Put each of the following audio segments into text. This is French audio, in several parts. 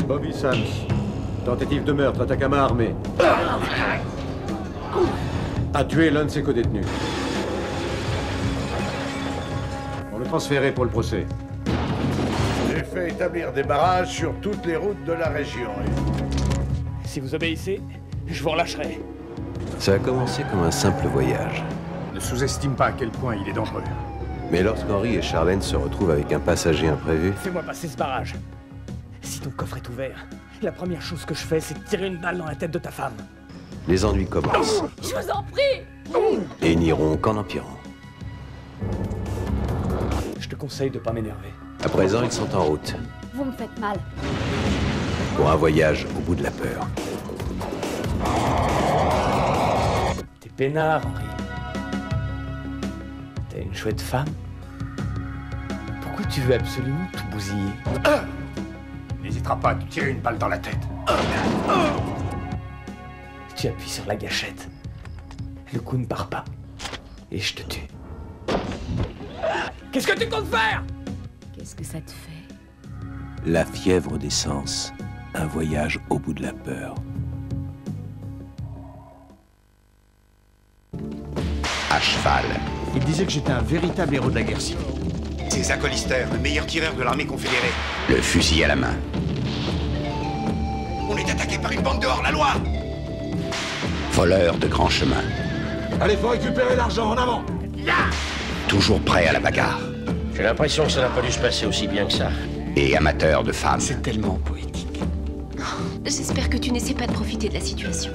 Bobby Sams. Tentative de meurtre, attaque à main armée. A tué l'un de ses codétenus. On le transférait pour le procès. J'ai fait établir des barrages sur toutes les routes de la région. Si vous obéissez, je vous relâcherai. Ça a commencé comme un simple voyage. Ne sous-estime pas à quel point il est dangereux. Mais lorsqu'Henry et Charlène se retrouvent avec un passager imprévu... Fais-moi passer ce barrage. Si ton coffre est ouvert, la première chose que je fais, c'est de tirer une balle dans la tête de ta femme. Les ennuis commencent. Je vous en prie! Et n'iront qu'en empirant. Je te conseille de pas m'énerver. À présent, ils sont en route. Vous me faites mal. Pour un voyage au bout de la peur. T'es peinard, Henry. T'as une chouette femme. Pourquoi tu veux absolument tout bousiller? N'hésitera pas à te tirer une balle dans la tête. Tu appuies sur la gâchette. Le coup ne part pas. Et je te tue. Qu'est-ce que tu comptes faire? Qu'est-ce que ça te fait? La fièvre des sens. Un voyage au bout de la peur. À cheval. Il disait que j'étais un véritable héros de la guerre civile. C'est Zach Hollister, le meilleur tireur de l'armée confédérée. Le fusil à la main. On est attaqué par une bande dehors, la loi! Voleur de grand chemin. Allez, faut récupérer l'argent, en avant! Toujours prêt à la bagarre. J'ai l'impression que ça n'a pas dû se passer aussi bien que ça. Et amateur de femmes. C'est tellement poétique. J'espère que tu n'essaies pas de profiter de la situation.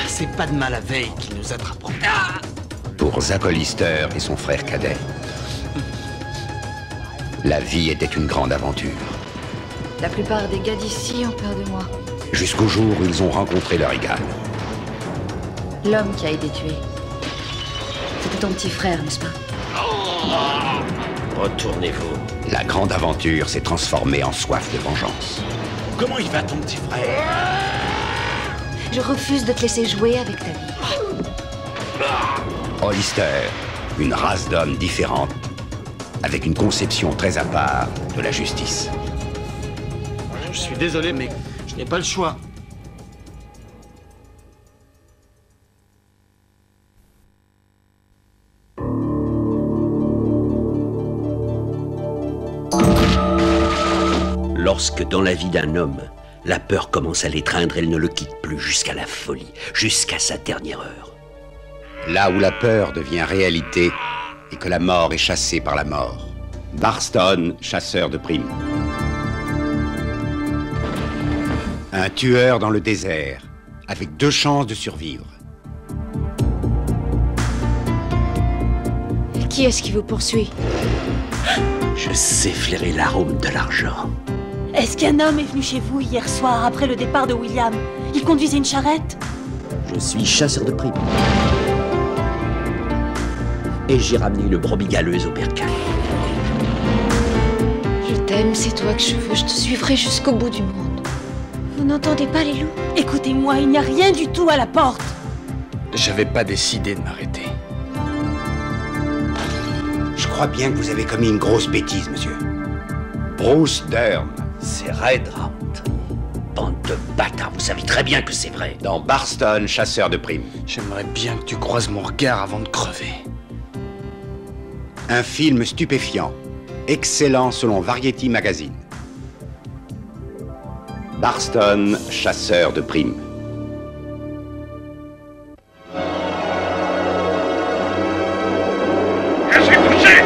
C'est pas de mal à veille qu'ils nous attraperont. Pour Zach Hollister et son frère cadet, la vie était une grande aventure. La plupart des gars d'ici ont peur de moi. Jusqu'au jour où ils ont rencontré leur égal. L'homme qui a été tué. C'était ton petit frère, n'est-ce pas? Retournez-vous. La grande aventure s'est transformée en soif de vengeance. Comment il va ton petit frère? Je refuse de te laisser jouer avec ta vie. Hollister, une race d'hommes différente, avec une conception très à part de la justice. Je suis désolé, mais je n'ai pas le choix. Lorsque dans la vie d'un homme, la peur commence à l'étreindre, elle ne le quitte plus jusqu'à la folie, jusqu'à sa dernière heure. Là où la peur devient réalité et que la mort est chassée par la mort. Barston, chasseur de primes. Un tueur dans le désert, avec 2 chances de survivre. Qui est-ce qui vous poursuit? Je sais flairer l'arôme de l'argent. Est-ce qu'un homme est venu chez vous hier soir après le départ de William? Il conduisait une charrette? Je suis chasseur de primes. Et j'ai ramené le brebis galeuse au percal. Je t'aime, c'est toi que je veux. Je te suivrai jusqu'au bout du monde. Vous n'entendez pas les loups? Écoutez-moi, il n'y a rien du tout à la porte. J'avais pas décidé de m'arrêter. Je crois bien que vous avez commis une grosse bêtise, monsieur. Bruce Dern. C'est raide, Roundtree. Bande de bâtards, vous savez très bien que c'est vrai. Dans Barston, chasseur de primes. J'aimerais bien que tu croises mon regard avant de crever. Un film stupéfiant. Excellent selon Variety Magazine. Barston, chasseur de primes. Je suis touché!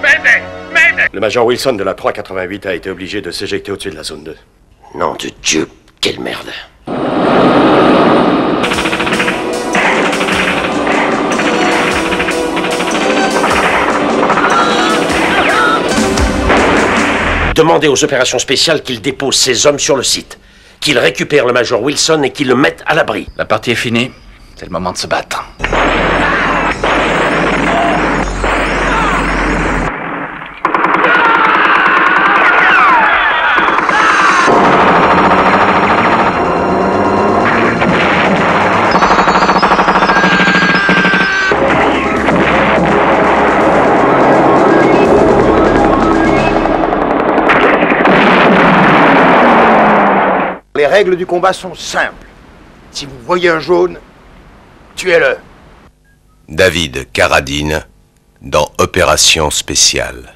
M'aidez! M'aidez! Le Major Wilson de la 388 a été obligé de s'éjecter au-dessus de la zone 2. Nom de Dieu, quelle merde. Demandez aux opérations spéciales qu'ils déposent ces hommes sur le site, qu'ils récupèrent le Major Wilson et qu'ils le mettent à l'abri. La partie est finie. C'est le moment de se battre. les règles du combat sont simples. Si vous voyez un jaune, tuez-le. David Carradine dans Opération Spéciale.